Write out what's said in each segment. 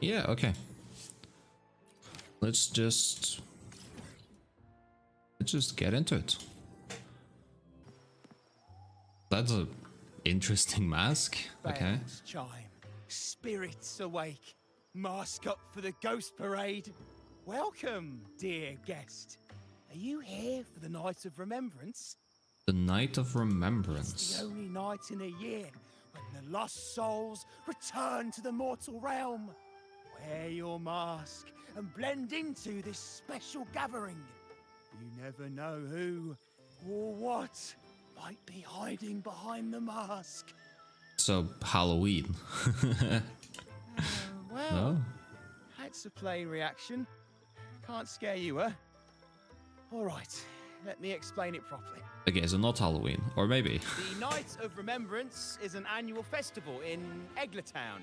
Yeah, okay. Let's just get into it. That's a interesting mask. Okay. Bells chime, spirits awake, mask up for the ghost parade. Welcome, dear guest. Are you here for the night of remembrance? The Night of It's Remembrance. the only night in a year when the lost souls return to the mortal realm. Wear your mask and blend into this special gathering. You never know who or what might be hiding behind the mask. So Halloween. Well, No? that's a plain reaction. Can't scare you, huh? All right, let me explain it properly. Okay, so not Halloween, or maybe. The Night of Remembrance is an annual festival in Eglertown,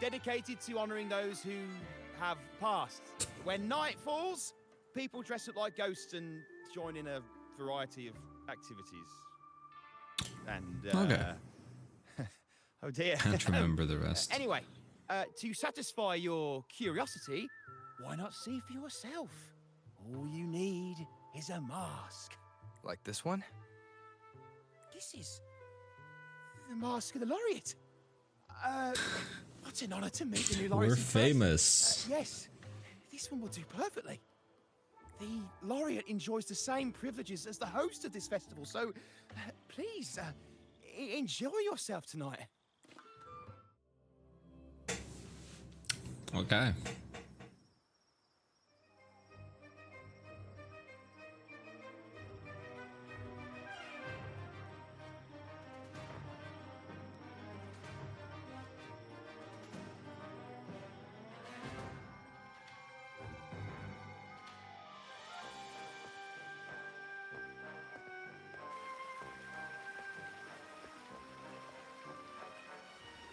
dedicated to honouring those who have passed. When night falls, people dress up like ghosts and join in a variety of activities. And, Okay. oh dear. Can't remember the rest. Anyway, to satisfy your curiosity, why not see for yourself? All you need is a mask. Like this one? This is the mask of the laureate. What an honor to meet the new laureate. We're famous. Yes, this one will do perfectly. The laureate enjoys the same privileges as the host of this festival, so please enjoy yourself tonight. Okay.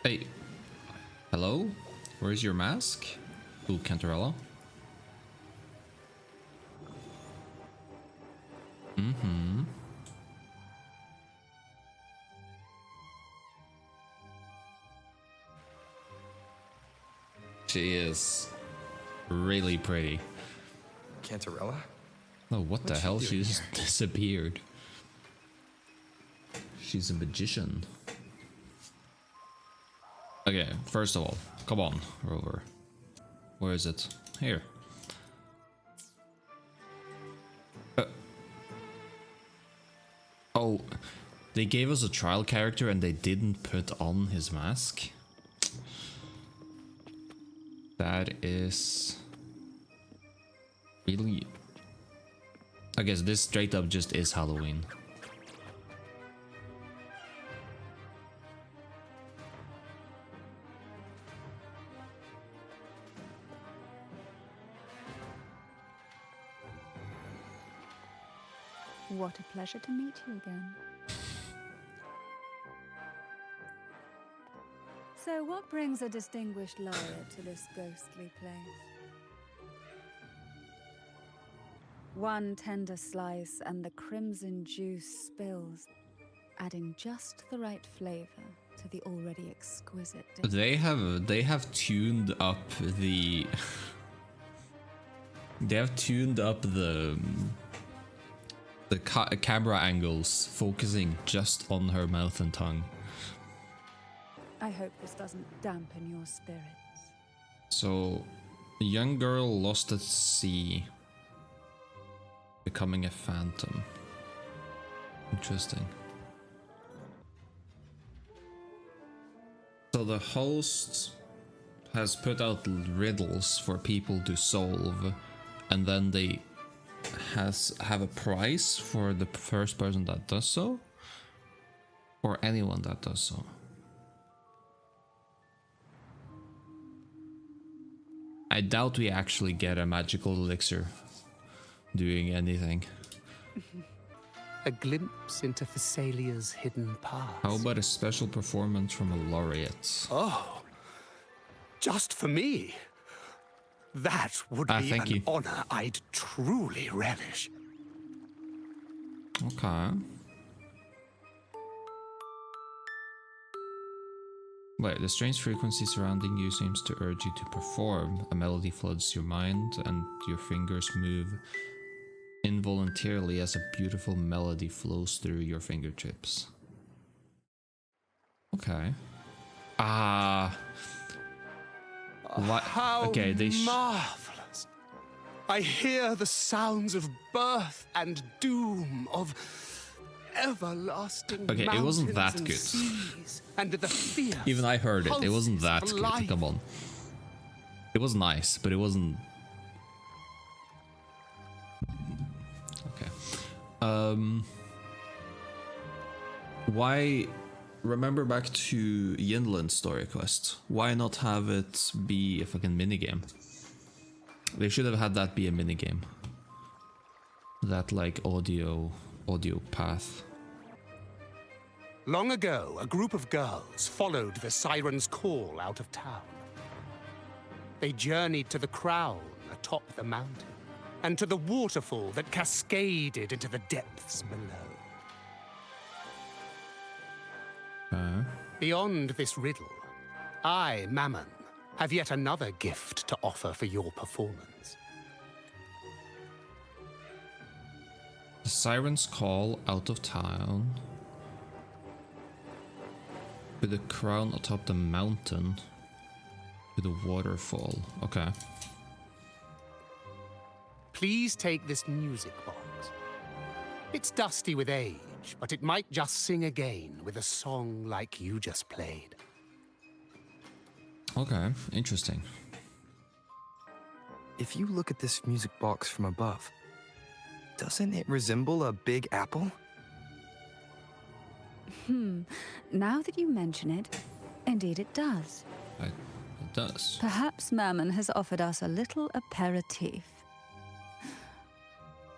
Hey. Hello? Where's your mask? Ooh, Cantarella. Mm-hmm. She is really pretty. Cantarella? Oh, what the What's she hell? doing She just here? disappeared. She's a magician. Okay, first of all, come on, Rover. Where is it? Here. Oh, they gave us a trial character and they didn't put on his mask. That is really... I guess this straight up just is Halloween. What a pleasure to meet you again. So what brings a distinguished laureate to this ghostly place? One tender slice and the crimson juice spills, adding just the right flavor to the already exquisite dish. They have tuned up the they have tuned up the camera angles, focusing just on her mouth and tongue. I hope this doesn't dampen your spirits. So, a young girl lost at sea, becoming a phantom. Interesting. So the host has put out riddles for people to solve, and then they have a prize for the first person that does so, or anyone that does so. I doubt we actually get a magical elixir doing anything. A glimpse into Thessalia's hidden past. How about a special performance from a laureate? Oh, just for me. That would be thank an you. honor I'd truly relish. Okay. Wait, the strange frequency surrounding you seems to urge you to perform. A melody floods your mind and your fingers move involuntarily as a beautiful melody flows through your fingertips. Okay. Ah. What? How Okay, they marvelous! I hear the sounds of birth and doom, of everlasting Okay, it wasn't that mountains and good. seas, and the fierce Even I heard it. It wasn't that pulses of good. life. Come on. It was nice, but it wasn't. Okay. Why? Remember back to Yinland's story quest. Why not have it be a fucking minigame? They should have had that be a minigame. That like audio path. Long ago, a group of girls followed the siren's call out of town. They journeyed to the crown atop the mountain, and to the waterfall that cascaded into the depths below. Beyond this riddle, I, Mammon, have yet another gift to offer for your performance. The siren's call out of town. With the crown atop the mountain. With the waterfall. Okay. Please take this music box. It's dusty with age, but it might just sing again with a song like you just played. Okay, interesting. If you look at this music box from above, doesn't it resemble a big apple? Now that you mention it, indeed it does. It does. Perhaps Mammon has offered us a little aperitif.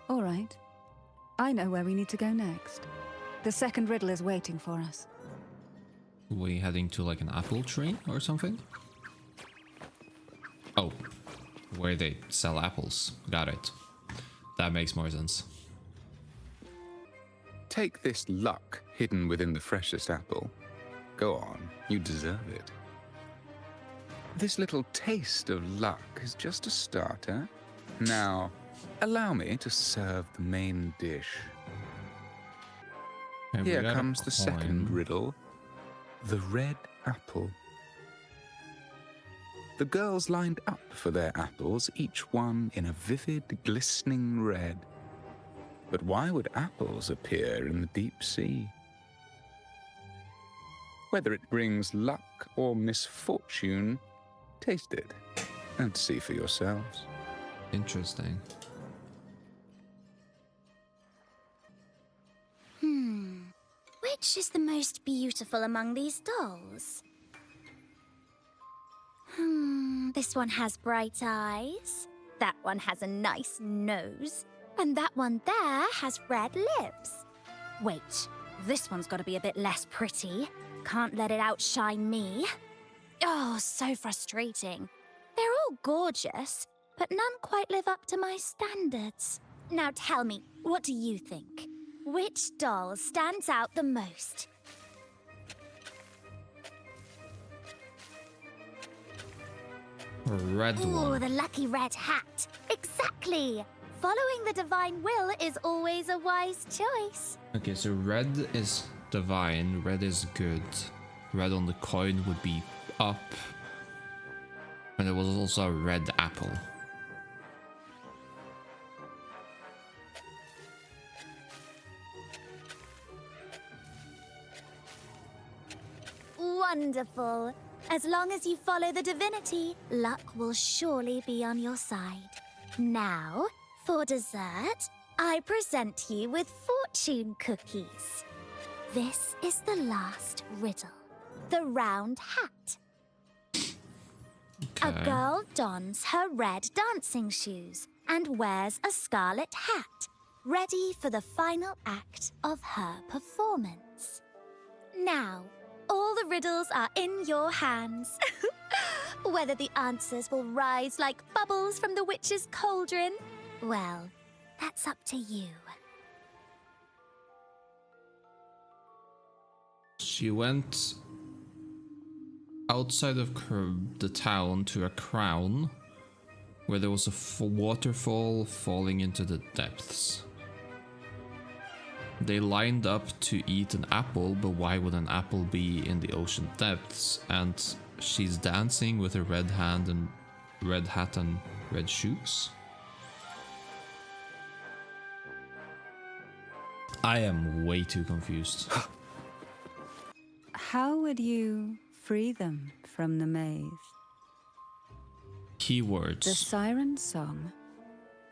All right. I know where we need to go next. The second riddle is waiting for us. We heading to like an apple tree or something? Oh, where they sell apples. Got it. That makes more sense. Take this luck hidden within the freshest apple. Go on, you deserve it. This little taste of luck is just a starter. Now, allow me to serve the main dish. Okay, we Here got a comes the second coin. riddle. The red apple. The girls lined up for their apples, each one in a vivid, glistening red. But why would apples appear in the deep sea? Whether it brings luck or misfortune, taste it and see for yourselves. Interesting. Which is the most beautiful among these dolls? This one has bright eyes. That one has a nice nose. And that one there has red lips. Wait, this one's got to be a bit less pretty. Can't let it outshine me. Oh, so frustrating. They're all gorgeous, but none quite live up to my standards. Now tell me, what do you think? Which doll stands out the most? A red Ooh, one. the lucky red hat. Exactly. Following the divine will is always a wise choice. Okay, so red is divine, red is good. Red on the coin would be up. And there was also a red apple. Wonderful. As long as you follow the divinity, luck will surely be on your side. Now, for dessert, I present you with fortune cookies. This is the last riddle. The round hat. A Okay. girl dons her red dancing shoes and wears a scarlet hat, ready for the final act of her performance. Now, all the riddles are in your hands. Whether the answers will rise like bubbles from the witch's cauldron, well, that's up to you. She went outside of the town to a crown where there was a waterfall falling into the depths. They lined up to eat an apple, but why would an apple be in the ocean depths? And she's dancing with a red hat and red shoes. I am way too confused. How would you free them from the maze? Keywords. The siren song,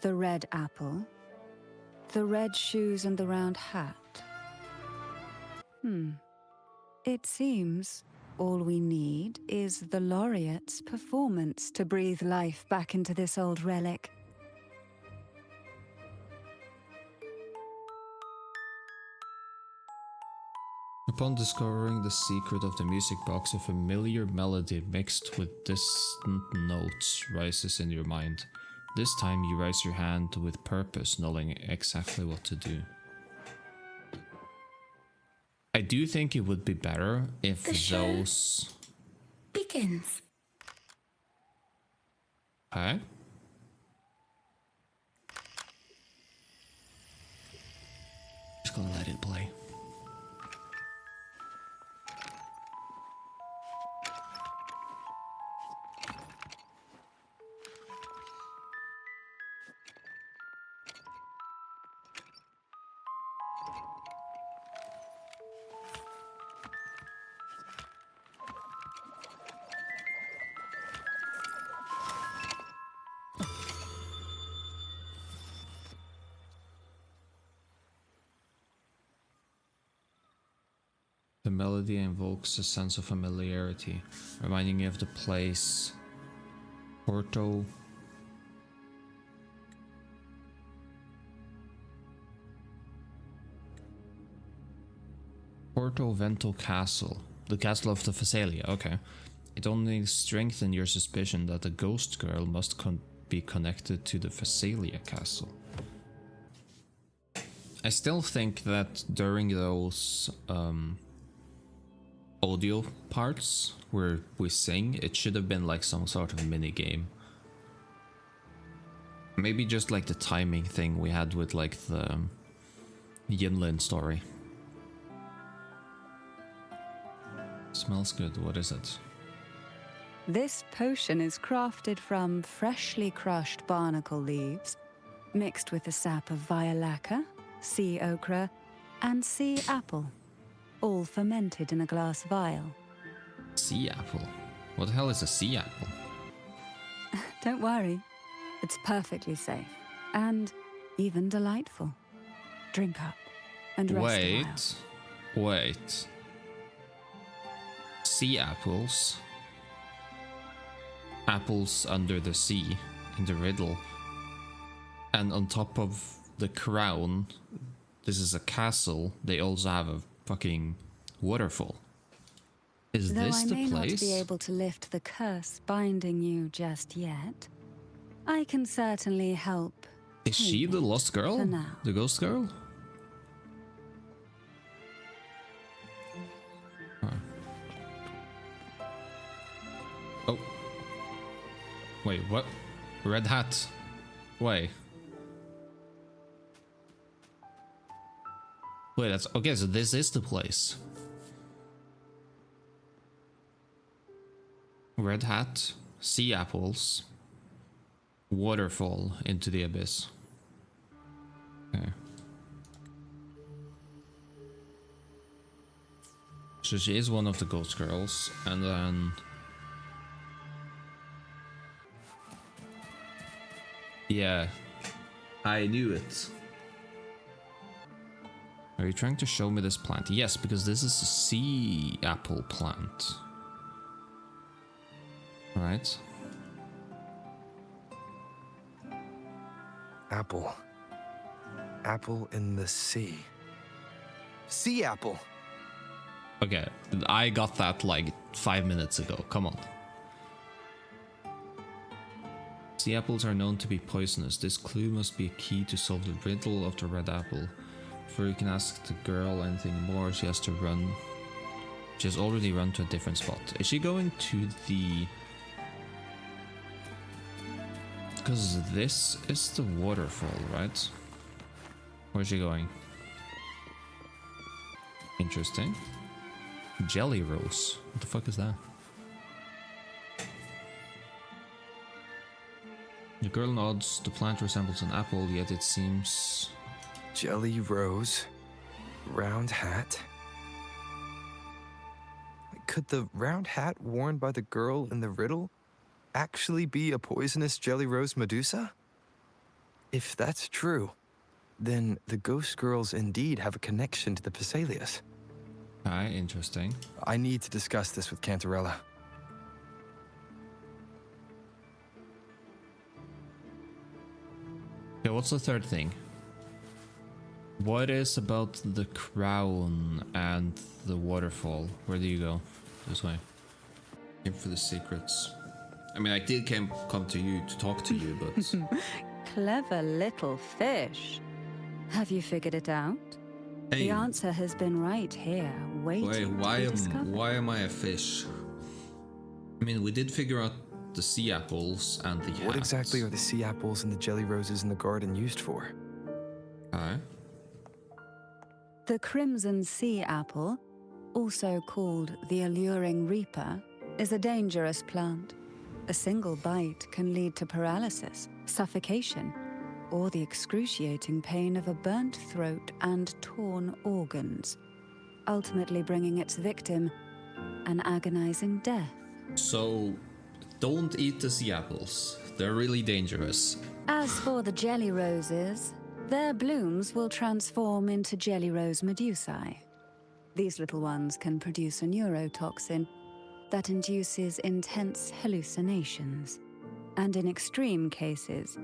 the red apple, the red shoes and the round hat. It seems all we need is the laureate's performance to breathe life back into this old relic. Upon discovering the secret of the music box, a familiar melody mixed with distant notes rises in your mind. This time you raise your hand with purpose, knowing exactly what to do. I do think it would be better if those... begins. Okay. Just gonna let it play. The melody invokes a sense of familiarity, reminding you of the place Porto Vento Castle, the castle of the Phasalia. Okay, it only strengthens your suspicion that the ghost girl must be connected to the Phasalia castle. I still think that during those audio parts where we sing, it should have been like some sort of mini game. Maybe just like the timing thing we had with like the Yinlin story. Smells good. What is it? This potion is crafted from freshly crushed barnacle leaves, mixed with the sap of violaca, sea ochre, and sea apple, all fermented in a glass vial. Sea apple? What the hell is a sea apple? Don't worry, it's perfectly safe and even delightful. Drink up and rest a while. Wait. Sea apples? Apples under the sea in the riddle. And on top of the crown, this is a castle, they also have a fucking waterfall. Is this the place? Though I may not be able to lift the curse binding you just yet, I can certainly help. Is she the lost girl? For now. The ghost girl? Oh. Wait, what? Red hat. Wait. Wait, that's okay, so this is the place. Red hat, sea apples, waterfall into the abyss. Okay. So she is one of the ghost girls, and then... Yeah, I knew it. Are you trying to show me this plant? Yes, because this is a sea apple plant. Right? Apple. Apple in the sea. Sea apple. Okay, I got that like 5 minutes ago. Come on. Sea apples are known to be poisonous. This clue must be a key to solve the riddle of the red apple. Before you can ask the girl anything more, she has to run She's already run to a different spot. Is she going to the... Because this is the waterfall, right? Where's she going? Interesting. Jelly rose. What the fuck is that? The girl nods. The plant resembles an apple, yet it seems... Jelly rose. Round hat. Could the round hat worn by the girl in the riddle actually be a poisonous jelly rose Medusa? If that's true, then the ghost girls indeed have a connection to the Phasalias. Aye, interesting. I need to discuss this with Cantarella. Okay, what's the third thing? What is about the crown and the waterfall? Where do you go? This way. Came for the secrets. I mean, I did come to you to talk to you, but... Clever little fish. Have you figured it out? Hey. The answer has been right here, waiting Wait, to be discovered. why am I a fish? I mean, we did figure out the sea apples and the What hats. exactly are the sea apples and the jelly roses in the garden used for? Aye. The crimson sea apple, also called the alluring reaper, is a dangerous plant. A single bite can lead to paralysis, suffocation, or the excruciating pain of a burnt throat and torn organs, ultimately bringing its victim an agonizing death. So, don't eat the sea apples. They're really dangerous. As for the jelly roses, their blooms will transform into jelly rose medusae. These little ones can produce a neurotoxin that induces intense hallucinations, and in extreme cases,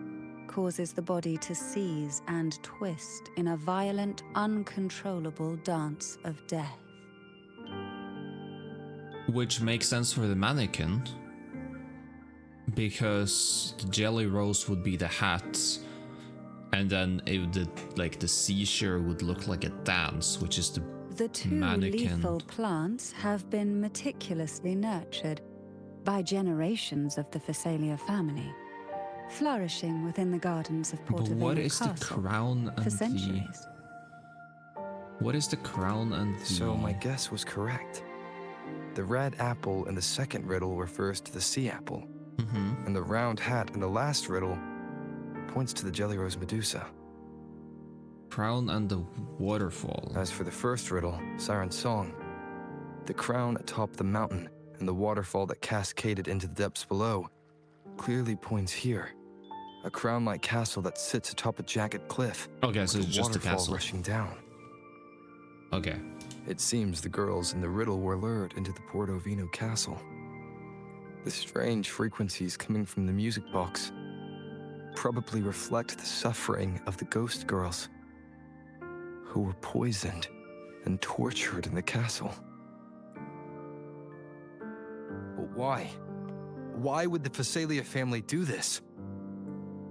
causes the body to seize and twist in a violent, uncontrollable dance of death. Which makes sense for the mannequin, because the jelly rose would be the hat, and then the seashore would look like a dance, which is The two mannequin. lethal plants have been meticulously nurtured by generations of the Phasalia family, flourishing within the gardens of But Portavino what is the Castle crown and for the... centuries. What is the crown and the... So my guess was correct. The red apple in the second riddle refers to the sea apple, Mm-hmm. and the round hat in the last riddle points to the jelly rose Medusa. Crown and the waterfall. As for the first riddle, Siren's Song, the crown atop the mountain and the waterfall that cascaded into the depths below clearly points here. A crown-like castle that sits atop a jagged cliff. Okay, so with it's a just a waterfall castle. rushing down. Okay. It seems the girls in the riddle were lured into the Portavino castle. The strange frequencies coming from the music box probably reflect the suffering of the ghost girls who were poisoned and tortured in the castle. But why? Why would the Phasalia family do this?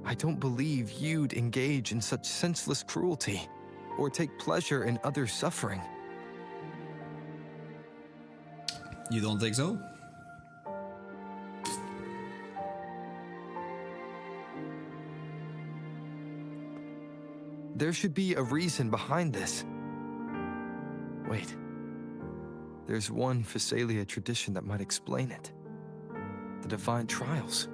I don't believe you'd engage in such senseless cruelty or take pleasure in others' suffering. You don't think so? There should be a reason behind this. Wait. There's one Phasalia tradition that might explain it. The divine trials.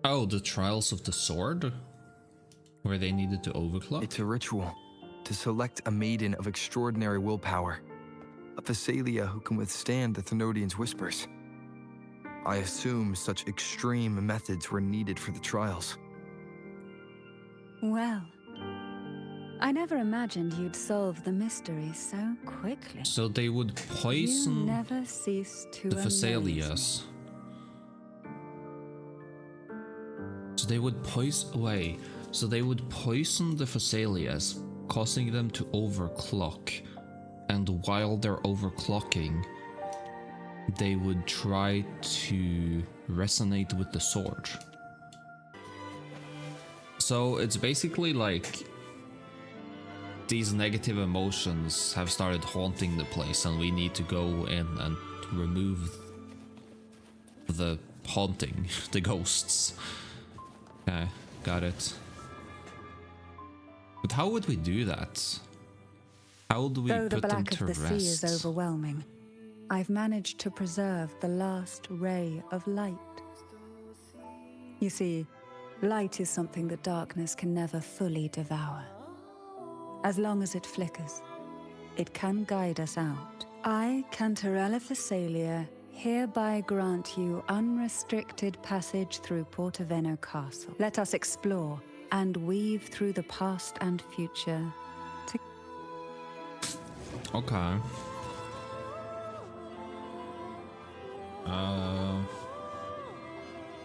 Oh, the trials of the sword? Where they needed to overclock? It's a ritual to select a maiden of extraordinary willpower. A Phasalia who can withstand the Thenodian's whispers. I assume such extreme methods were needed for the trials. Well, I never imagined you'd solve the mystery so quickly. So they would You poison never cease to the amaze me. Phasalias. So they would poison... So they would poison the Phasalias, causing them to overclock. And while they're overclocking, they would try to resonate with the sword. So it's basically like these negative emotions have started haunting the place, and we need to go in and remove the haunting, the ghosts. Okay, got it. But how would we do that? How do we Though the put them black to of the sea is rest? overwhelming, I've managed to preserve the last ray of light. You see, light is something that darkness can never fully devour. As long as it flickers, it can guide us out. I, Cantarella Companion, hereby grant you unrestricted passage through Portoveno Castle. Let us explore and weave through the past and future. Okay.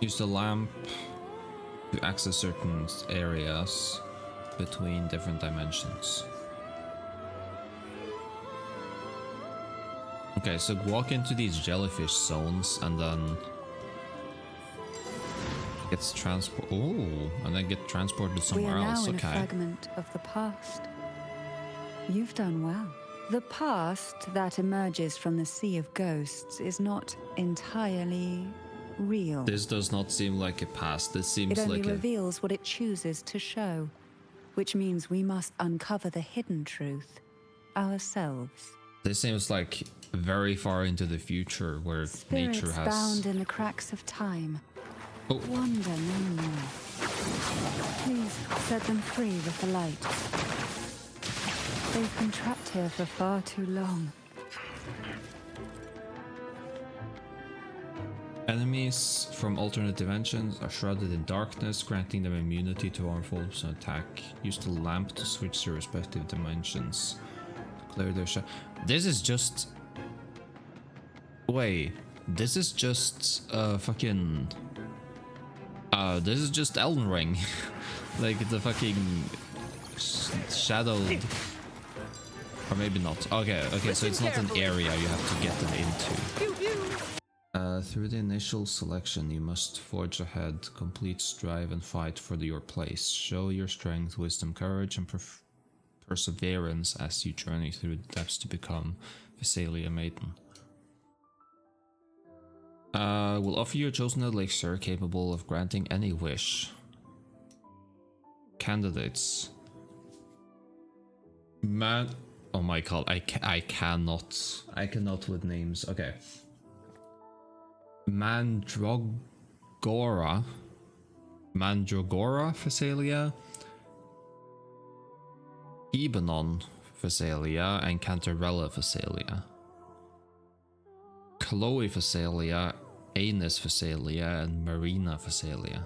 Use the lamp to access certain areas between different dimensions. Okay, so walk into these jellyfish zones and then gets transport. Oh, and then get transported somewhere We are now else. in Okay. a fragment of the past. You've done well. The past that emerges from the sea of ghosts is not entirely real. This does not seem like a past. This seems It only like a. reveals what it chooses to show, which means we must uncover the hidden truth ourselves. This seems like very far into the future where nature Spirits has. bound in the cracks of time. Oh. Wonder no more. Please set them free with the light. They've been trapped here for far too long. Enemies from alternate dimensions are shrouded in darkness, granting them immunity to harmful attack. Use the lamp to switch to respective dimensions. Clear their This is just. Wait, this is just fucking. This is just Elden Ring, like the fucking shadowed. Or maybe not. Okay, so it's not an area you have to get them into. Through the initial selection, you must forge ahead, complete strive and fight for your place. Show your strength, wisdom, courage, and perseverance as you journey through the depths to become Physalia Maiden. Will offer you a chosen elixir capable of granting any wish. Candidates. Man. Oh my god, I cannot with names. Okay. Mandragora Physalia, Ebanon Physalia, and Cantarella Physalia. Chloe Physalia, Anus Physalia, and Marina Physalia.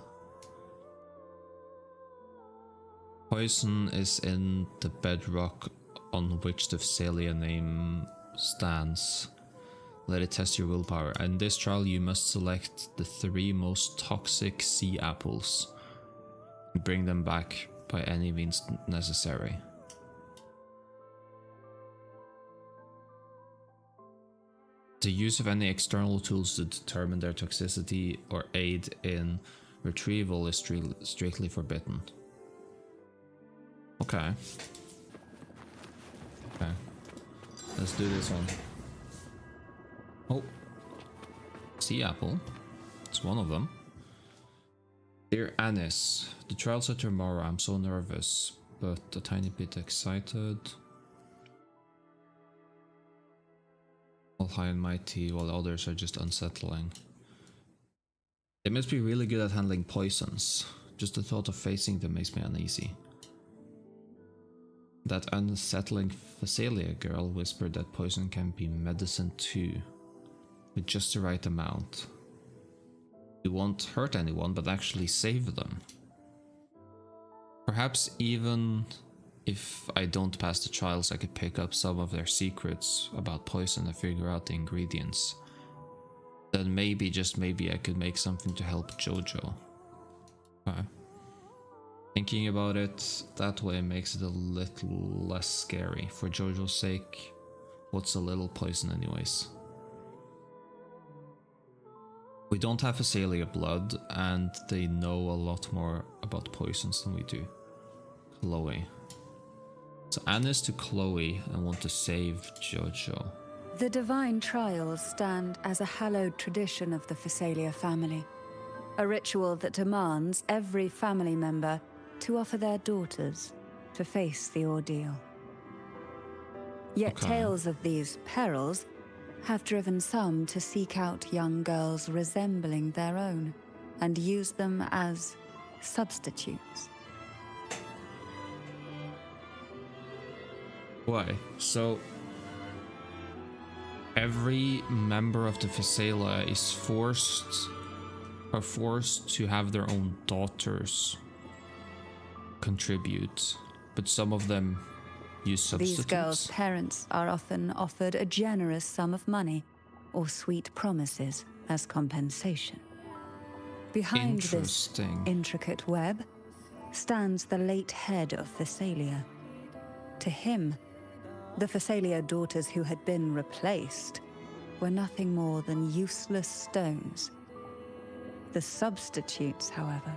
Poison is in the bedrock on which the Physalia name stands. Let it test your willpower. In this trial, you must select the 3 most toxic sea apples and bring them back by any means necessary. The use of any external tools to determine their toxicity or aid in retrieval is strictly forbidden. Okay. Let's do this one. Oh. Sea apple. It's one of them. Dear Anis, the trials are tomorrow. I'm so nervous, but a tiny bit excited. All high and mighty, while others are just unsettling. They must be really good at handling poisons. Just the thought of facing them makes me uneasy. That unsettling Physalia girl whispered that poison can be medicine too, with just the right amount. It won't hurt anyone, but actually save them. Perhaps even if I don't pass the trials, I could pick up some of their secrets about poison and figure out the ingredients. Then maybe, just maybe, I could make something to help Jojo. Okay. Thinking about it that way makes it a little less scary. For Jojo's sake, what's a little poison anyways? We don't have Physalia blood, and they know a lot more about poisons than we do. Chloe. So Annis to Chloe and want to save Jojo. The divine trials stand as a hallowed tradition of the Phasalia family, a ritual that demands every family member to offer their daughters to face the ordeal. Yet tales of these perils have driven some to seek out young girls resembling their own and use them as substitutes. Why? So every member of the Phasalia is forced to have their own daughters contribute, but some of them use substitutes. These girls' parents are often offered a generous sum of money or sweet promises as compensation. Behind this intricate web stands the late head of Phasalia. To him, the Phasalia daughters who had been replaced were nothing more than useless stones. The substitutes, however,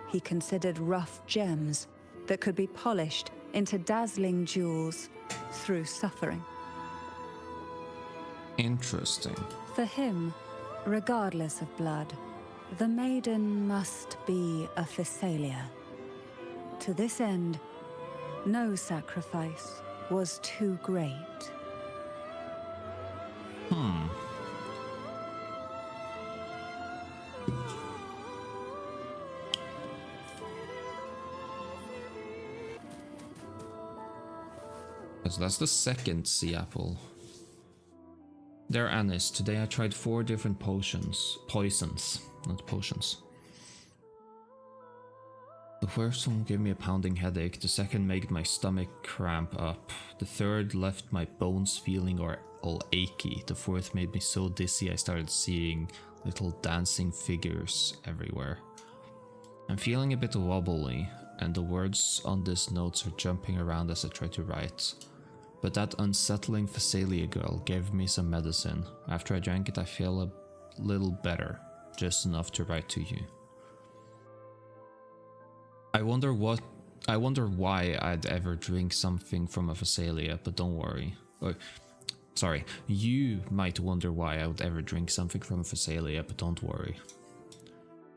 he considered rough gems that could be polished into dazzling jewels through suffering. Interesting. For him, regardless of blood, the maiden must be a Phasalia. To this end, no sacrifice was too great. So that's the second sea apple. There, Annis. Today I tried 4 different poisons, not potions. The first one gave me a pounding headache, the second made my stomach cramp up, the third left my bones feeling all achy, the fourth made me so dizzy I started seeing little dancing figures everywhere. I'm feeling a bit wobbly, and the words on these notes are jumping around as I try to write. But that unsettling Phasalia girl gave me some medicine. After I drank it I feel a little better, just enough to write to you. I wonder why I'd ever drink something from a Phasalia, but don't worry. Sorry, you might wonder why I would ever drink something from a Phasalia, but don't worry.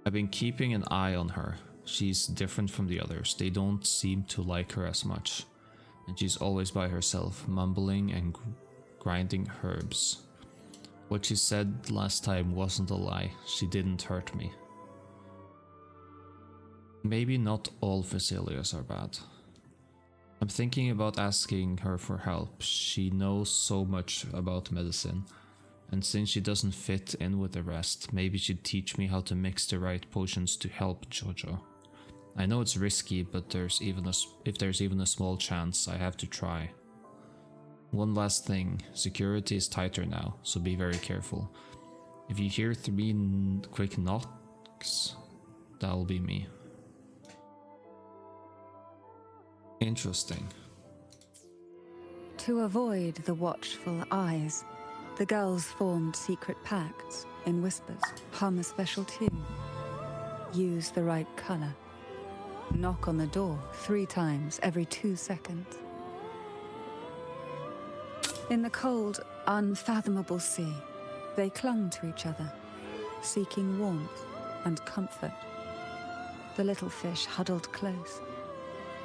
I've been keeping an eye on her. She's different from the others. They don't seem to like her as much. And she's always by herself, mumbling and grinding herbs. What she said last time wasn't a lie. She didn't hurt me. Maybe not all Phasalias are bad. I'm thinking about asking her for help. She knows so much about medicine, and since she doesn't fit in with the rest, maybe she'd teach me how to mix the right potions to help Jojo. I know it's risky, but if there's even a small chance, I have to try. One last thing, security is tighter now, so be very careful. If you hear 3 quick knocks, that'll be me. Interesting. To avoid the watchful eyes, the girls formed secret pacts in whispers. Hum a special tune. Use the right color. Knock on the door 3 times every 2 seconds. In the cold, unfathomable sea, they clung to each other, seeking warmth and comfort. The little fish huddled close,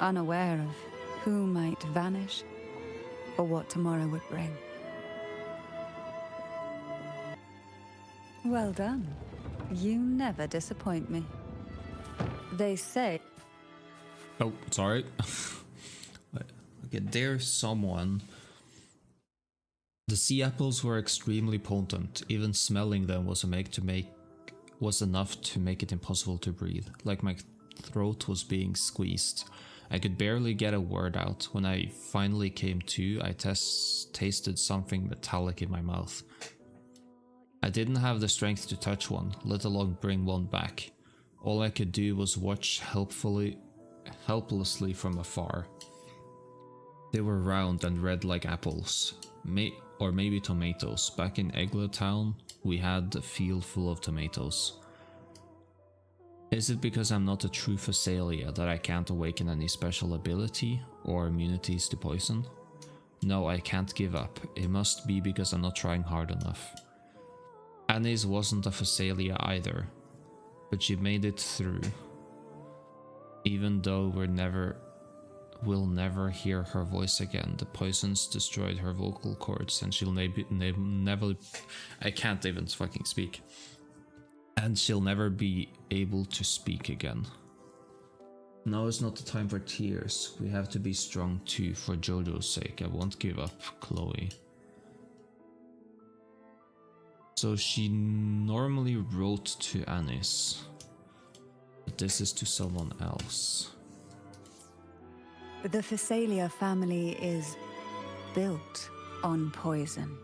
unaware of who might vanish or what tomorrow would bring. Well done. You never disappoint me. They say... Oh, sorry. Okay, there's someone. The sea apples were extremely potent. Even smelling them was enough to make it impossible to breathe. Like my throat was being squeezed. I could barely get a word out. When I finally came to, I tasted something metallic in my mouth. I didn't have the strength to touch one, let alone bring one back. All I could do was watch helplessly from afar. They were round and red like apples, or maybe tomatoes. Back in Egla town, we had a field full of tomatoes. Is it because I'm not a true Phasalia that I can't awaken any special ability or immunities to poison? No, I can't give up. It must be because I'm not trying hard enough. Annie's wasn't a Phasalia either, but she made it through. Even though we'll never hear her voice again. The poisons destroyed her vocal cords and she'll never... I can't even fucking speak. And she'll never be able to speak again. Now is not the time for tears. We have to be strong too, for Jojo's sake. I won't give up, Chloe. So she normally wrote to Anis. But this is to someone else. The Phasalia family is built on poison.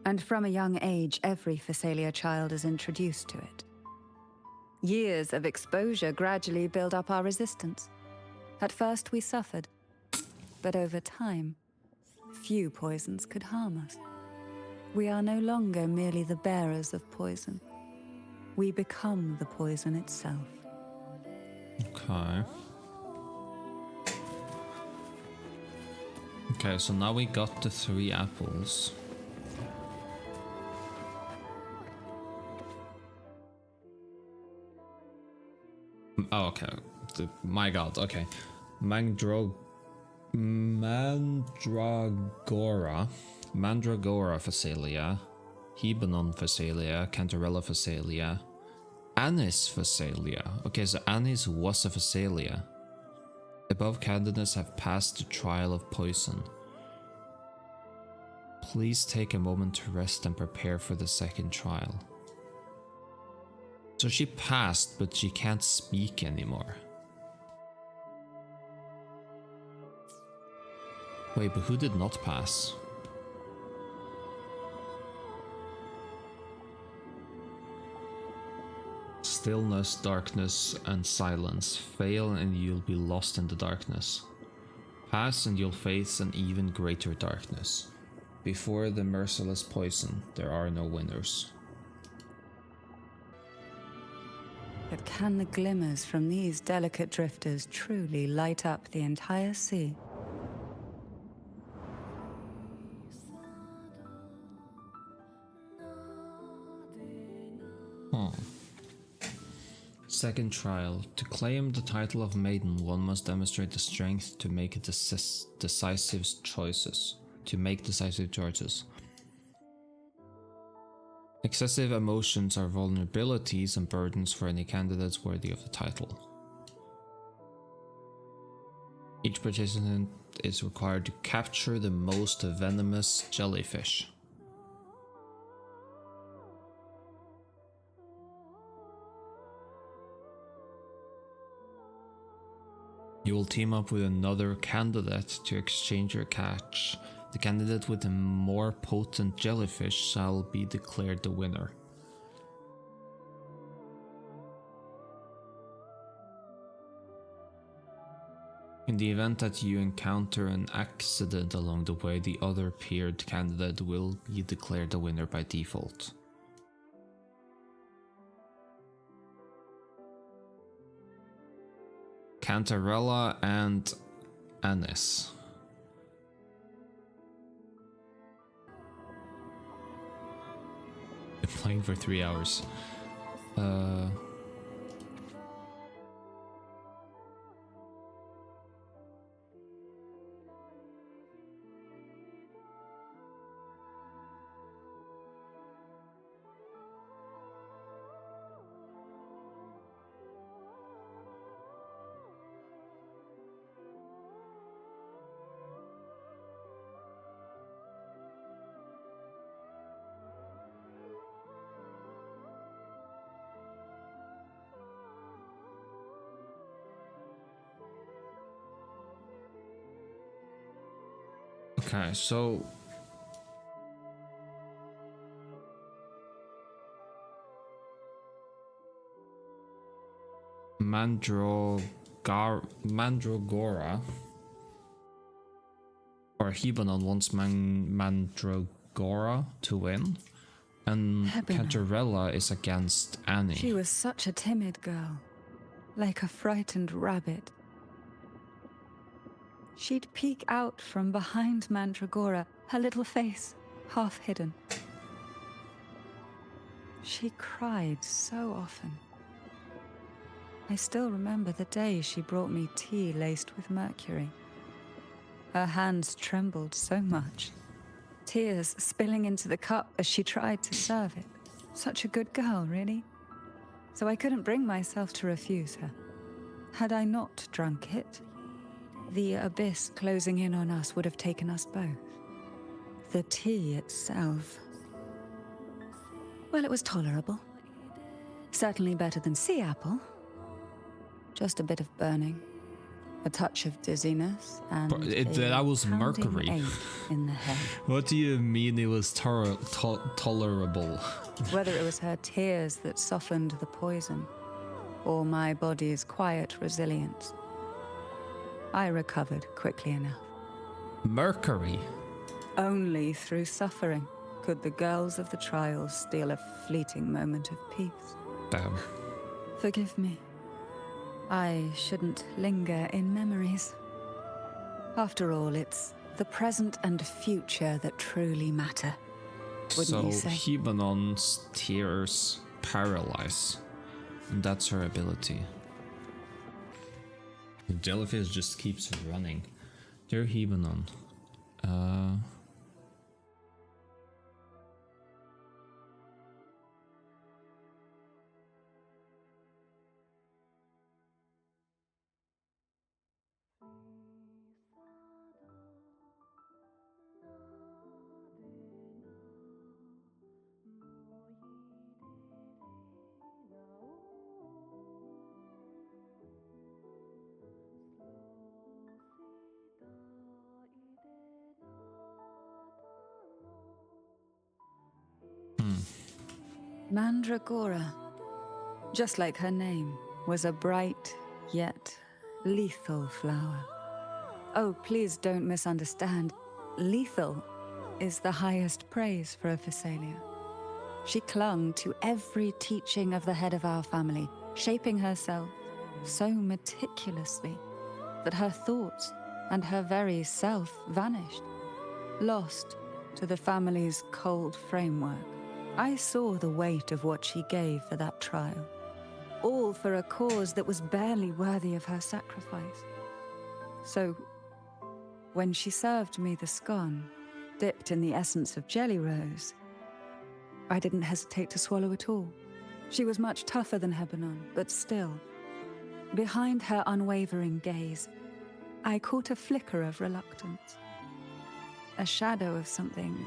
And from a young age, every Phasalia child is introduced to it. Years of exposure gradually build up our resistance. At first we suffered, but over time, few poisons could harm us. We are no longer merely the bearers of poison. We become the poison itself. Okay. Okay, so now we got the 3 apples. Oh, okay. My god, okay. Mandragora Phasalia, Hebanon Phasalia, Cantarella Phasalia, Anis Phasalia. Okay, so Anis was a Phasalia. Above candidates have passed the trial of poison. Please take a moment to rest and prepare for the second trial. So she passed, but she can't speak anymore. Wait, but who did not pass? Stillness, darkness, and silence. Fail and you'll be lost in the darkness. Pass and you'll face an even greater darkness. Before the merciless poison, there are no winners. But can the glimmers from these delicate drifters truly light up the entire sea? Second trial. To claim the title of maiden, one must demonstrate the strength to make decisive choices. Excessive emotions are vulnerabilities and burdens for any candidates worthy of the title. Each participant is required to capture the most venomous jellyfish. You will team up with another candidate to exchange your catch. The candidate with the more potent jellyfish shall be declared the winner. In the event that you encounter an accident along the way, the other paired candidate will be declared the winner by default. Cantarella and Anis. Been playing for 3 hours. Okay, so Mandragora or Hebanon wants Mandragora to win, and Hebanon. Cantarella is against Annie. She was such a timid girl. like a frightened rabbit. She'd peek out from behind Mandragora, her little face half hidden. She cried so often. I still remember the day she brought me tea laced with mercury. Her hands trembled so much, tears spilling into the cup as she tried to serve it. Such a good girl, really. So I couldn't bring myself to refuse her. Had I not drunk it, the abyss closing in on us would have taken us both. The tea itself, well, it was tolerable. Certainly better than sea apple. Just a bit of burning, a touch of dizziness, and that was pounding mercury. ache in the head. What do you mean it was tolerable? Whether it was her tears that softened the poison, or my body's quiet resilience, I recovered quickly enough. Mercury? Only through suffering could the girls of the trials steal a fleeting moment of peace. Damn. Forgive me. I shouldn't linger in memories. After all, it's the present and future that truly matter. Wouldn't you say? So Hibanon's tears paralyze, and that's her ability. The jellyfish just keeps running. Dear Hibanon, Mandragora, just like her name, was a bright yet lethal flower. Oh, please don't misunderstand. Lethal is the highest praise for a Physalia. She clung to every teaching of the head of our family, shaping herself so meticulously that her thoughts and her very self vanished, lost to the family's cold framework. I saw the weight of what she gave for that trial, all for a cause that was barely worthy of her sacrifice. So, when she served me the scone, dipped in the essence of jelly rose, I didn't hesitate to swallow it all. She was much tougher than Hebanon, but still, behind her unwavering gaze, I caught a flicker of reluctance, a shadow of something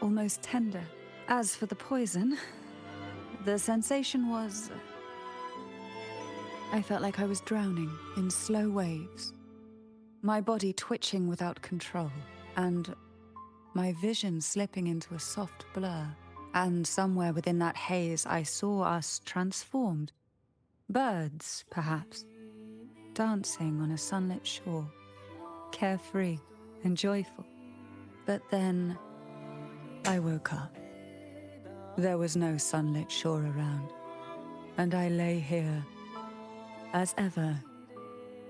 almost tender. As for the poison, the sensation was... I felt like I was drowning in slow waves, my body twitching without control, and my vision slipping into a soft blur. And somewhere within that haze, I saw us transformed. Birds, perhaps, dancing on a sunlit shore, carefree and joyful. But then I woke up. There was no sunlit shore around, and I lay here, as ever,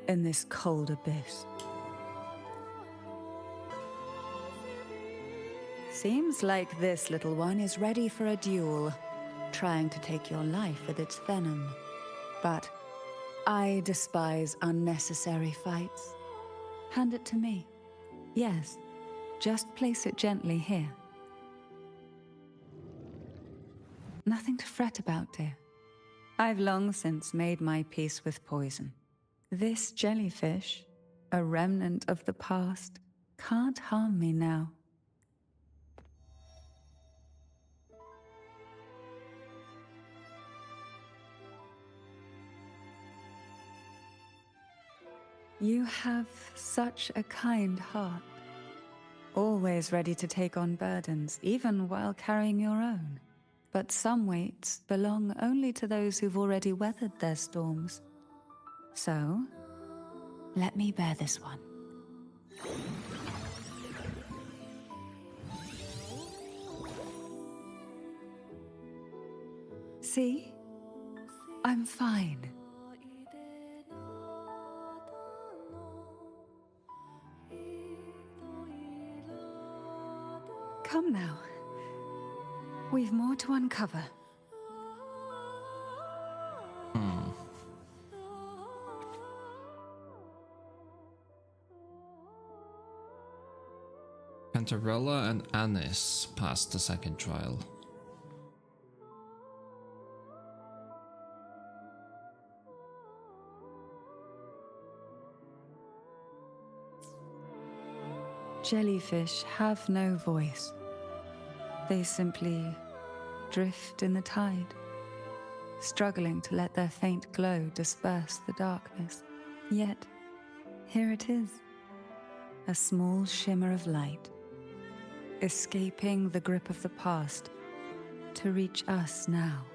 in this cold abyss. Seems like this little one is ready for a duel, trying to take your life with its venom. But I despise unnecessary fights. Hand it to me. Yes, just place it gently here. Nothing to fret about, dear. I've long since made my peace with poison. This jellyfish, a remnant of the past, can't harm me now. You have such a kind heart. Always ready to take on burdens, even while carrying your own. But some weights belong only to those who've already weathered their storms. So, let me bear this one. See? I'm fine. Come now. We've more to uncover. Cantarella and Anis passed the second trial. Jellyfish have no voice. They simply drift in the tide, struggling to let their faint glow disperse the darkness. Yet, here it is, a small shimmer of light, escaping the grip of the past to reach us now.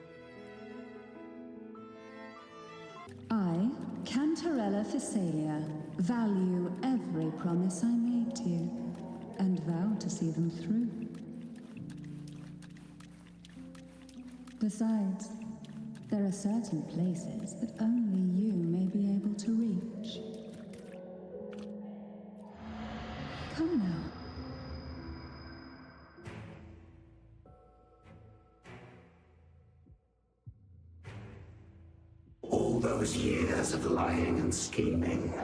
I, Cantarella Companion, value every promise I made to you, and vow to see them through. Besides, there are certain places that only you may be able to reach. Come now. All those years of lying and scheming,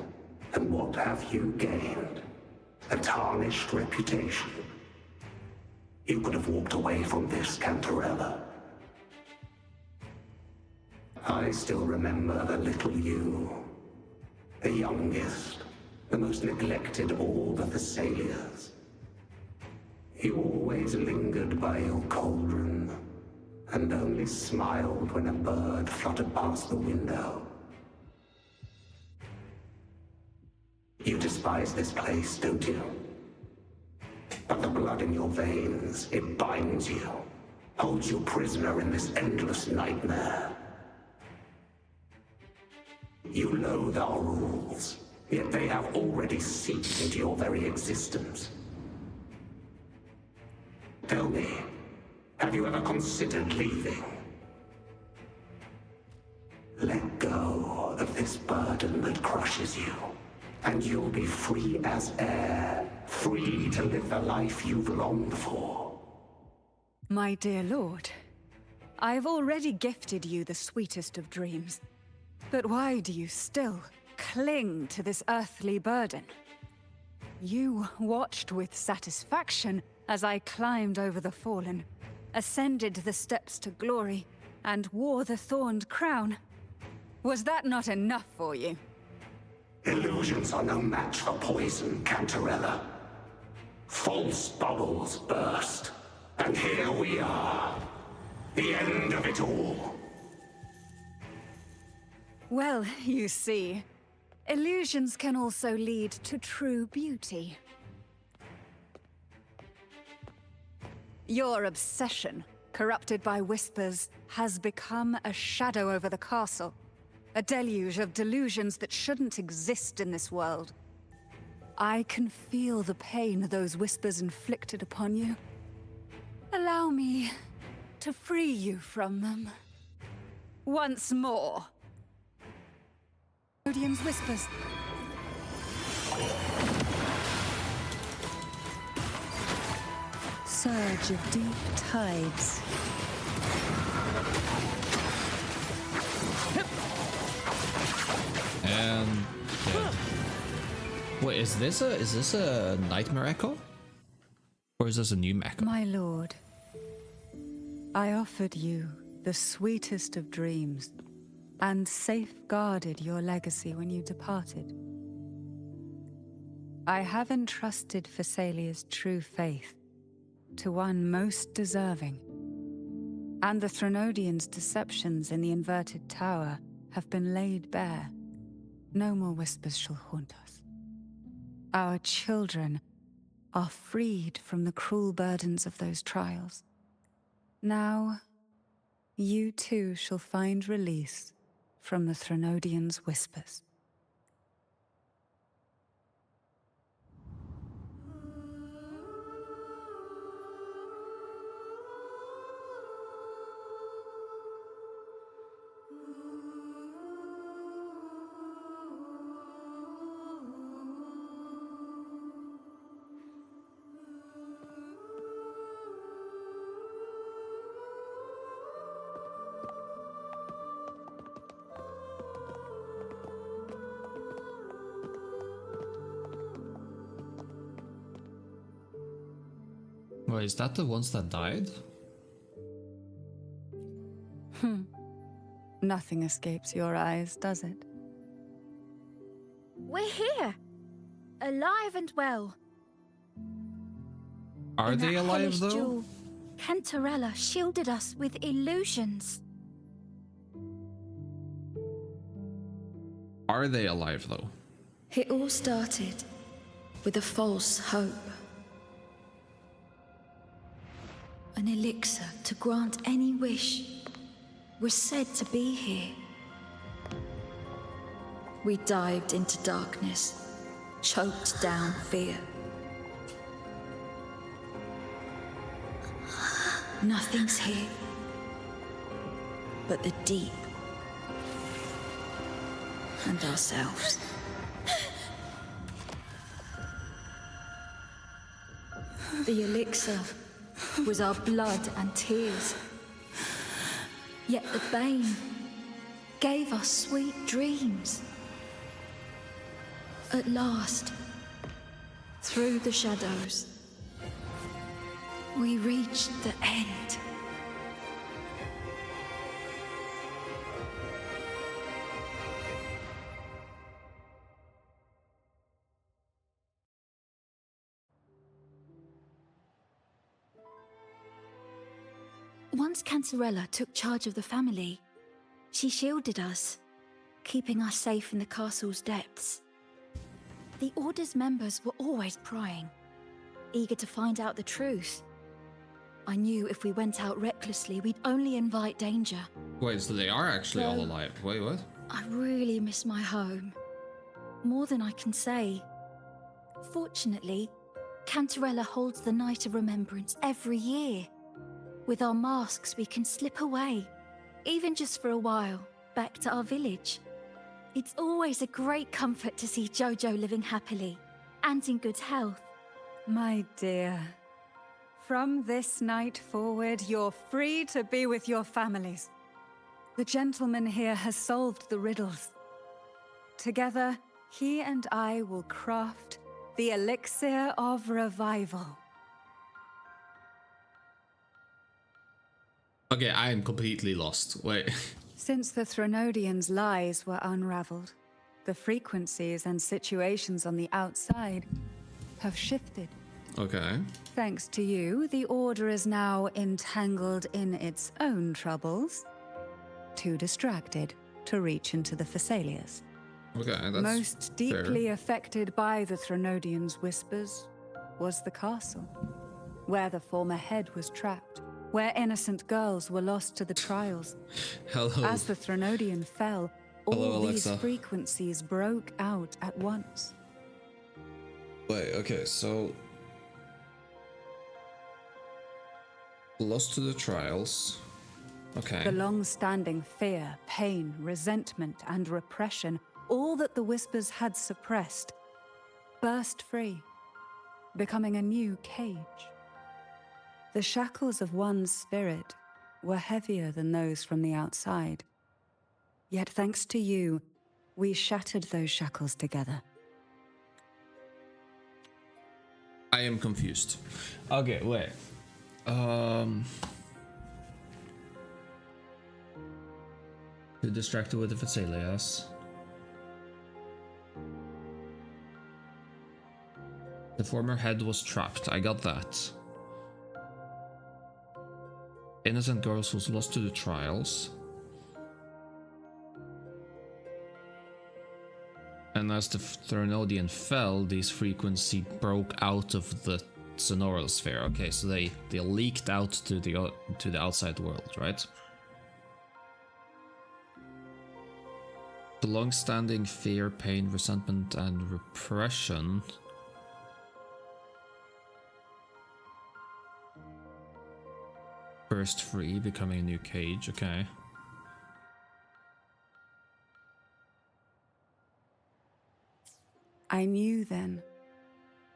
and what have you gained? A tarnished reputation. You could have walked away from this, Cantarella. I still remember the little you, the youngest, the most neglected of all the Thessalians. You always lingered by your cauldron, and only smiled when a bird fluttered past the window. You despise this place, don't you? But the blood in your veins, it binds you, holds you prisoner in this endless nightmare. You loathe our rules, yet they have already seeped into your very existence. Tell me, have you ever considered leaving? Let go of this burden that crushes you, and you'll be free as air, free to live the life you've longed for. My dear lord, I've already gifted you the sweetest of dreams. But why do you still cling to this earthly burden? You watched with satisfaction as I climbed over the fallen, ascended the steps to glory, and wore the thorned crown. Was that not enough for you? Illusions are no match for poison, Cantarella. False bubbles burst, and here we are. The end of it all. Well, you see, illusions can also lead to true beauty. Your obsession, corrupted by whispers, has become a shadow over the castle. A deluge of delusions that shouldn't exist in this world. I can feel the pain those whispers inflicted upon you. Allow me to free you from them. Once more. Odin's whispers. Surge of deep tides. Dead. Wait, is this a nightmare echo? Or is this a new echo? My lord, I offered you the sweetest of dreams and safeguarded your legacy when you departed. I have entrusted Thessalia's true faith to one most deserving, and the Threnodians' deceptions in the inverted tower have been laid bare. No more whispers shall haunt us. Our children are freed from the cruel burdens of those trials. Now, you too shall find release from the Threnodians' whispers. Wait, is that the ones that died? Nothing escapes your eyes, does it? We're here, alive and well. Are In they that alive hellish though? duel, Cantarella shielded us with illusions. Are they alive though? It all started with a false hope. An elixir to grant any wish was said to be here. We dived into darkness, choked down fear. Nothing's here but the deep and ourselves. The elixir was our blood and tears. Yet the bane gave us sweet dreams. At last, through the shadows, we reached the end. Once Cantarella took charge of the family, she shielded us, keeping us safe in the castle's depths. The Order's members were always prying, eager to find out the truth. I knew if we went out recklessly, we'd only invite danger. Wait, so they are actually all alive. Wait, what? I really miss my home. More than I can say. Fortunately, Cantarella holds the Night of Remembrance every year. With our masks, we can slip away, even just for a while, back to our village. It's always a great comfort to see Jojo living happily and in good health. My dear, from this night forward, you're free to be with your families. The gentleman here has solved the riddles. Together, he and I will craft the elixir of revival. Okay, I am completely lost. Wait. Since the Threnodians' lies were unraveled, the frequencies and situations on the outside have shifted. Okay. Thanks to you, the Order is now entangled in its own troubles, too distracted to reach into the Thessalias. Okay, that's Most deeply affected by the Threnodians' whispers was the castle, where the former head was trapped, where innocent girls were lost to the trials. Hello. As the Threnodian fell, all Hello, these Alexa. frequencies broke out at once. Wait, okay, so... Lost to the trials. Okay. The long-standing fear, pain, resentment, and repression, all that the whispers had suppressed, burst free, becoming a new cage. The shackles of one's spirit were heavier than those from the outside. Yet thanks to you, we shattered those shackles together. I am confused. Okay, wait. Too distracted with the Thessalias. The former head was trapped, I got that. Innocent girls was lost to the trials. And as the Threnodian fell, these frequencies broke out of the sonoral sphere. Okay, so they leaked out to the outside world, right? The long-standing fear, pain, resentment, and repression burst free, becoming a new cage. Okay. I knew then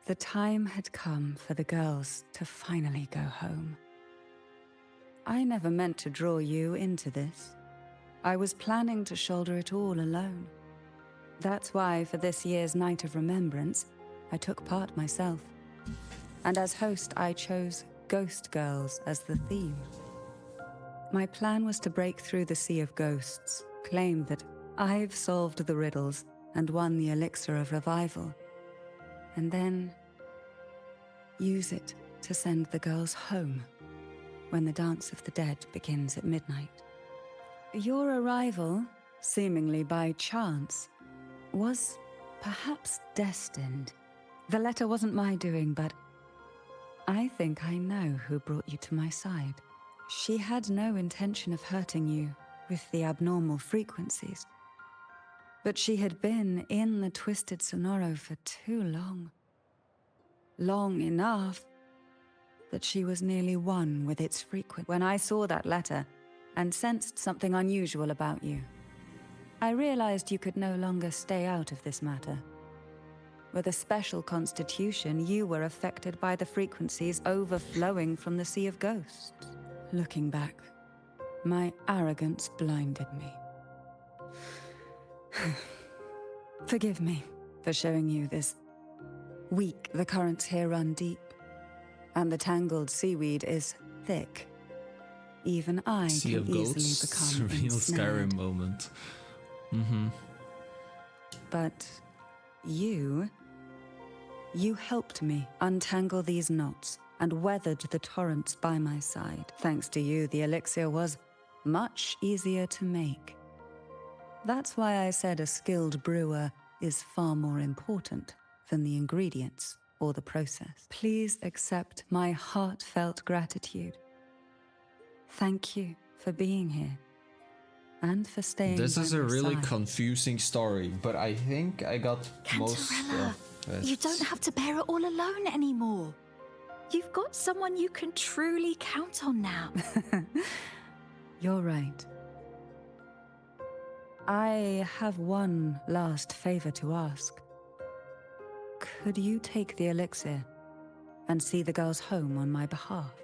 the time had come for the girls to finally go home. I never meant to draw you into this. I was planning to shoulder it all alone. That's why for this year's Night of Remembrance, I took part myself. And as host, I chose Ghost Girls as the theme. My plan was to break through the sea of ghosts, claim that I've solved the riddles and won the elixir of revival, and then use it to send the girls home when the Dance of the Dead begins at midnight. Your arrival, seemingly by chance, was perhaps destined. The letter wasn't my doing, but I think I know who brought you to my side. She had no intention of hurting you with the abnormal frequencies, but she had been in the Twisted Sonoro for too long. Long enough that she was nearly one with its frequency. When I saw that letter and sensed something unusual about you, I realized you could no longer stay out of this matter. With a special constitution, you were affected by the frequencies overflowing from the Sea of Ghosts. Looking back, my arrogance blinded me. Forgive me for showing you this weak. The currents here run deep, and the tangled seaweed is thick. Even I Sea can of easily Ghosts, become real ensnared. Skyrim moment. But you helped me untangle these knots and weathered the torrents by my side. Thanks to you, the elixir was much easier to make. That's why I said a skilled brewer is far more important than the ingredients or the process. Please accept my heartfelt gratitude. Thank you for being here and for staying This by is a my really side. confusing story, but I think I got most Cantarella, of it. you don't have to bear it all alone anymore. You've got someone you can truly count on now. You're right. I have one last favor to ask. Could you take the elixir and see the girls home on my behalf?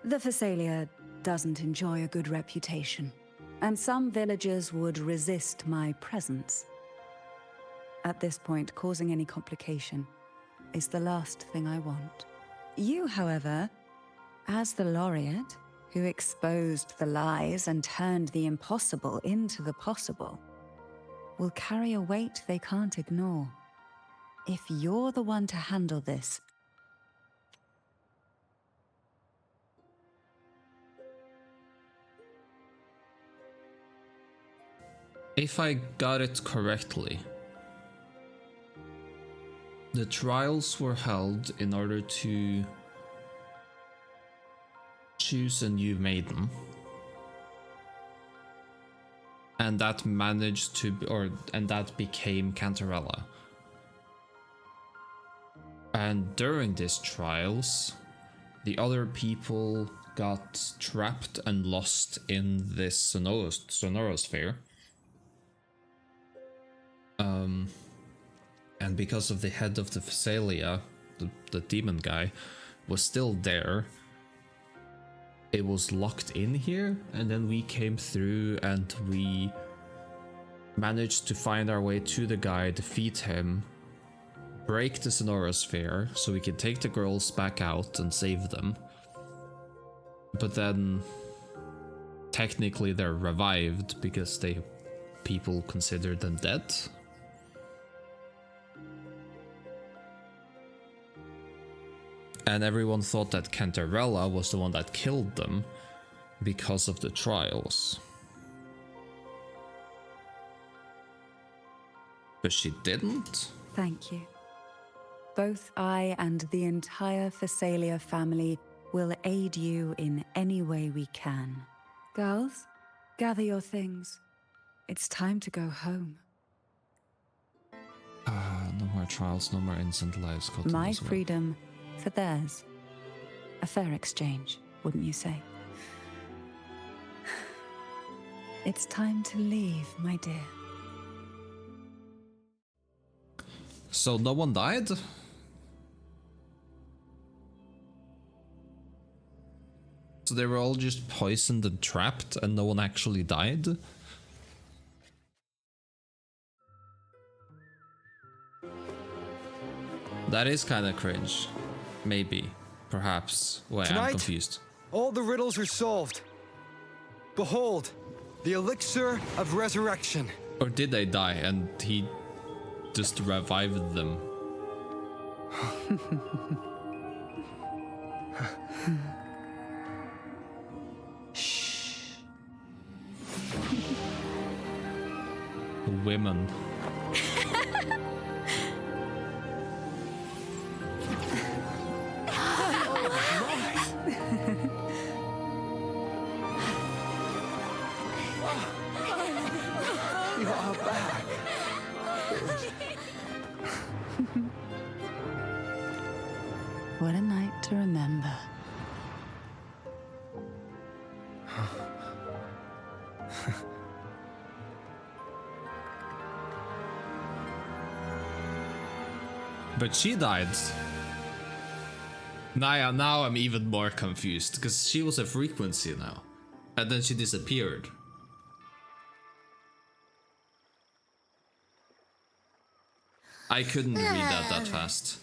The Phasalia doesn't enjoy a good reputation, and some villagers would resist my presence. At this point, causing any complication is the last thing I want. You, however, as the laureate who exposed the lies and turned the impossible into the possible, will carry a weight they can't ignore. If you're the one to handle this, If I got it correctly, the trials were held in order to choose a new maiden, and that managed to, and that became Cantarella. And during these trials, the other people got trapped and lost in this sonorosphere. And because of the head of the Phasalia, the demon guy, was still there, it was locked in here, and then we came through and we managed to find our way to the guy, defeat him, break the sonorosphere so we could take the girls back out and save them. But then technically they're revived because people consider them dead. And everyone thought that Cantarella was the one that killed them because of the trials. But she didn't? thank you. Both I and the entire Phasalia family will aid you in any way we can. Girls, gather your things. It's time to go home. No more trials, no more innocent lives. caught in My this war. freedom for theirs. A fair exchange, wouldn't you say? It's time to leave, my dear. So no one died? So they were all just poisoned and trapped and no one actually died? That is kind of cringe. Maybe. Perhaps. Wait, I'm Tonight? confused. All the riddles are solved. Behold, the elixir of resurrection. Or did they die and he just revived them? Shh. Women. You are back. What a night to remember. But she died. Now I'm even more confused, because she was a frequency now. And then she disappeared. I couldn't read that fast.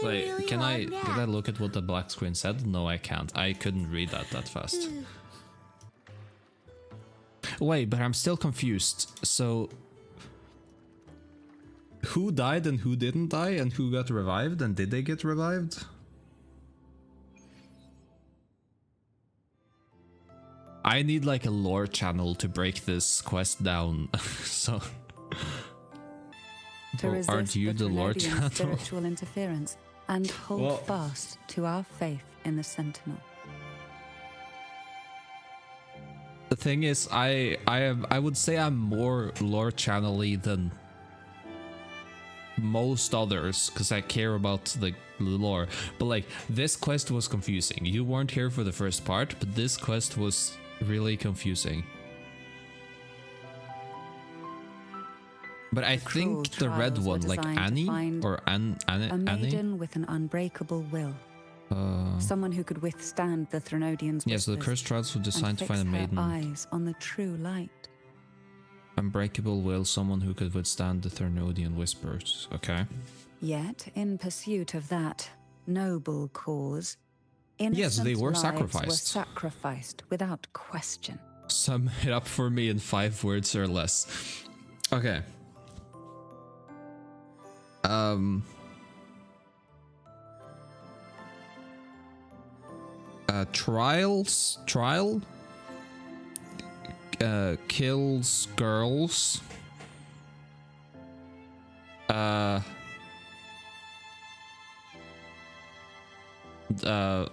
Wait, can I look at what the black screen said? No, I can't. I couldn't read that fast. Wait, but I'm still confused. So who died and who didn't die, and who got revived, and did they get revived? I need like a lore channel to break this quest down. So To resist aren't you the lore Trinodian channel? spiritual interference and hold Well- fast to our faith in the Sentinel. The thing is, I would say I'm more lore channel-y than most others, because I care about the lore. But like, this quest was confusing. You weren't here for the first part, but this quest was really confusing. But I think the red trials were one, like designed to Annie find or A Annie. maiden with an unbreakable will. Someone who could withstand the Threnodians' Yeah, so the whispers cursed trials were designed to and find a fix her maiden. eyes on the true light. Unbreakable will, someone who could withstand the Threnodian whispers. Okay. Yet, in pursuit of that noble cause, Yes, they innocent were lives sacrificed. were sacrificed without question. Sum it up for me in 5 words or less. Okay. Trial kills girls.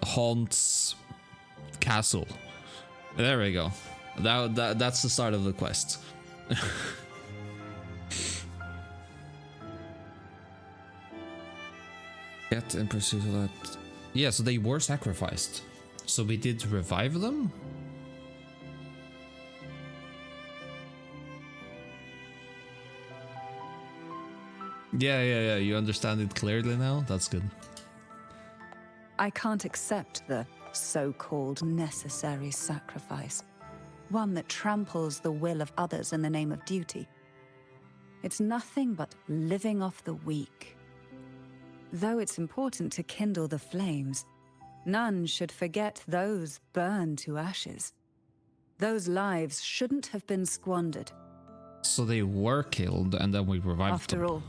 Haunts castle. There we go. That's the start of the quest. Get in pursuit of that. Yeah, so they were sacrificed. So we did revive them? Yeah, you understand it clearly now? That's good. I can't accept the so-called necessary sacrifice, one that tramples the will of others in the name of duty. It's nothing but living off the weak. Though it's important to kindle the flames, none should forget those burned to ashes. Those lives shouldn't have been squandered. So they were killed and then we revived After them. all,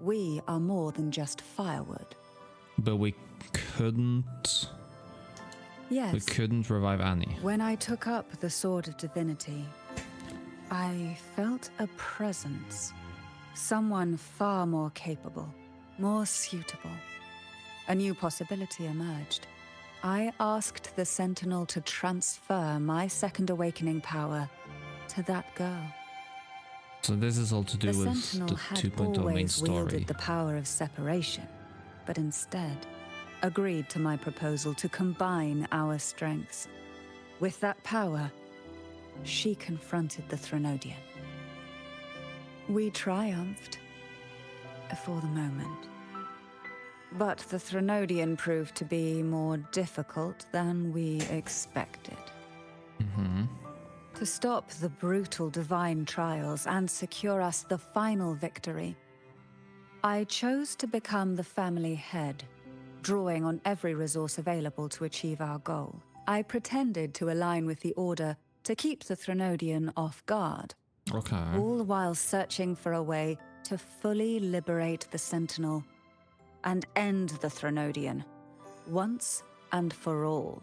we are more than just firewood. But we couldn't... Yes. We couldn't revive Annie. When I took up the Sword of Divinity, I felt a presence. Someone far more capable, more suitable. A new possibility emerged. I asked the Sentinel to transfer my second awakening power to that girl. So this is all to do The with Sentinel the had 2.0 main always story. wielded the power of separation, but instead agreed to my proposal to combine our strengths. With that power, she confronted the Threnodian. We triumphed, for the moment. But the Threnodian proved to be more difficult than we expected. To stop the brutal divine trials and secure us the final victory, I chose to become the family head, drawing on every resource available to achieve our goal. I pretended to align with the Order to keep the Threnodian off guard, Okay. all while searching for a way to fully liberate the Sentinel and end the Threnodian, once and for all.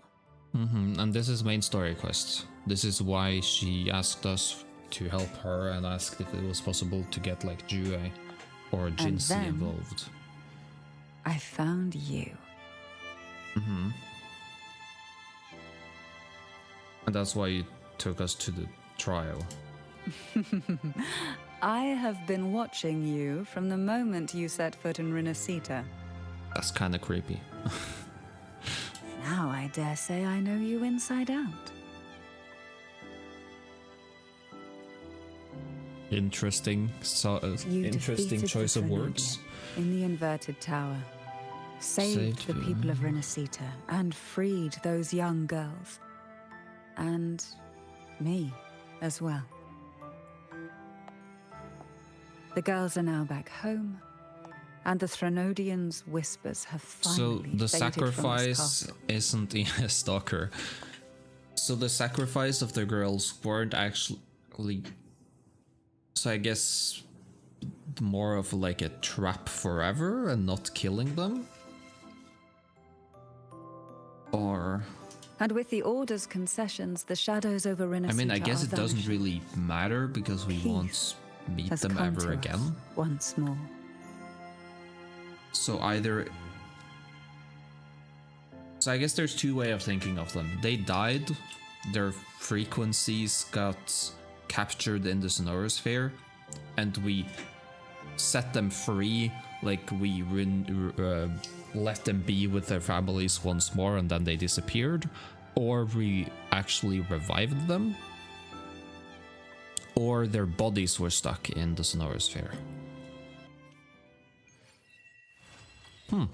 And this is main story quest. This is why she asked us to help her and asked if it was possible to get like Jue or Jinsi then involved. I found you. And that's why you took us to the trial. I have been watching you from the moment you set foot in Renacita. That's kind of creepy. Now I dare say I know you inside out. Interesting. You Interesting defeated choice the of words. Threnodian in the inverted tower, saved the people of Renacita, and freed those young girls. And me as well. The girls are now back home, and the Threnodian's whispers have finally So the faded from this sacrifice castle. isn't a stalker. So the sacrifice of the girls weren't actually. So I guess more of like a trap forever and not killing them? Or. And with the Order's concessions, the shadows over Renacita I mean, I guess are it doesn't vanishing. really matter because we Peace won't meet has them come to ever us again. once more. So either. So I guess there's two ways of thinking of them. They died, their frequencies got captured in the sonorosphere, and we set them free, like we let them be with their families once more and then they disappeared, or we actually revived them, or their bodies were stuck in the sonorosphere. What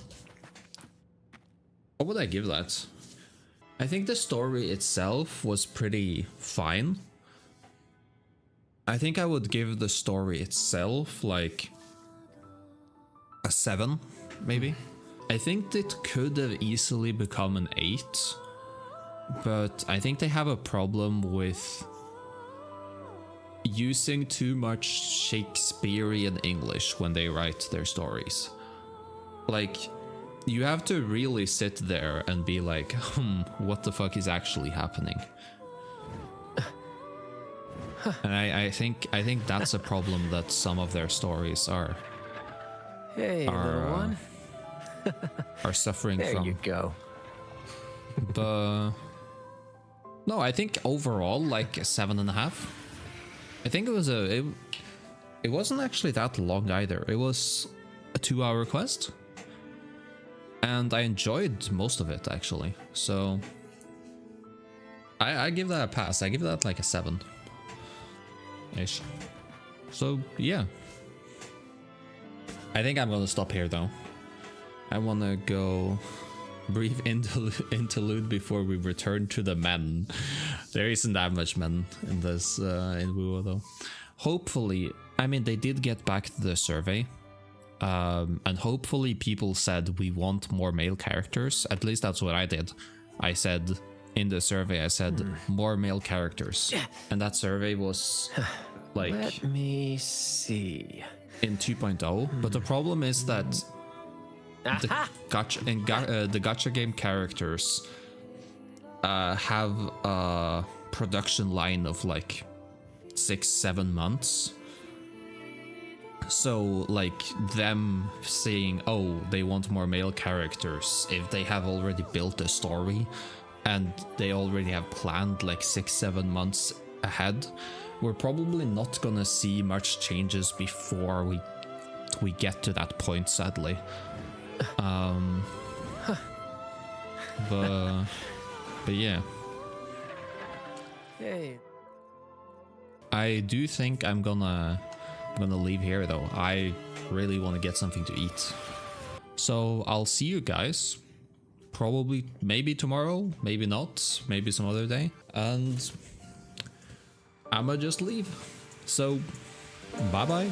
would I give that? I think the story itself was pretty fine. I think I would give the story itself like a 7, maybe. I think it could have easily become an 8, but I think they have a problem with using too much Shakespearean English when they write their stories. Like, you have to really sit there and be like, what the fuck is actually happening? And I think that's a problem that some of their stories are Little one. are suffering There from. you go. But no, I think overall like a 7.5. I think it was it wasn't actually that long either. It was a 2-hour quest, and I enjoyed most of it actually. So I give that a pass. I give that like a 7 ish. So yeah, I think I'm gonna stop here though. I wanna go brief interlude before we return to the men. There isn't that much men in this in WoW though. Hopefully, I mean, they did get back the survey, and hopefully people said we want more male characters. At least that's what I did. I said in the survey, I said more male characters, and that survey was like Let me see. in 2.0. But the problem is that the gacha game characters have a production line of like 6-7 months. So like them saying, oh, they want more male characters, if they have already built a story and they already have planned like 6-7 months ahead, we're probably not gonna see much changes before we get to that point, sadly. But yeah, Hey. I do think I'm gonna leave here though. I really want to get something to eat, so I'll see you guys probably maybe tomorrow, maybe not, maybe some other day, and I'ma just leave. So bye bye.